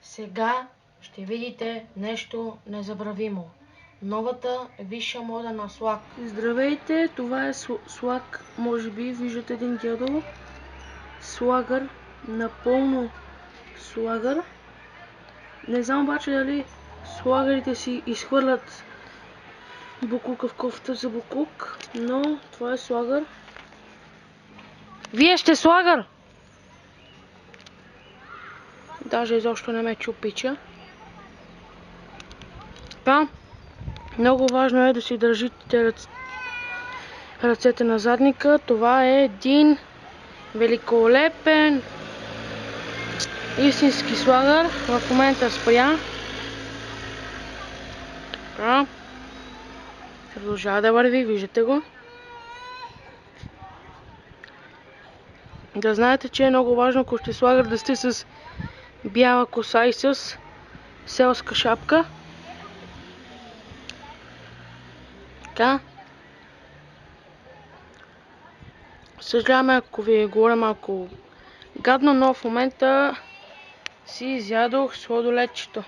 Сега ще видите нещо незабравимо. Новата висша мода на Slack. Здравейте, това е Slack. Може би виждате един дядо. Слагър, напълно слагър. Не знам обаче дали слагарите си изхвърлят буклука в кофта за буклук, но това е слагър. Вие сте слагър! Даже изобщо не ме чупича. Така, много важно е да си държите ръцете на задника. Това е един великолепен истински слагър. В момента спря. Така. Продължава да върви, виждате го. Да знаете, че е много важно, ако ще слагър, да сте с бяла коса и с селска шапка. Така. Съжаляваме, ако ви говоря малко гадно, но в момента си изядох сладоледчето.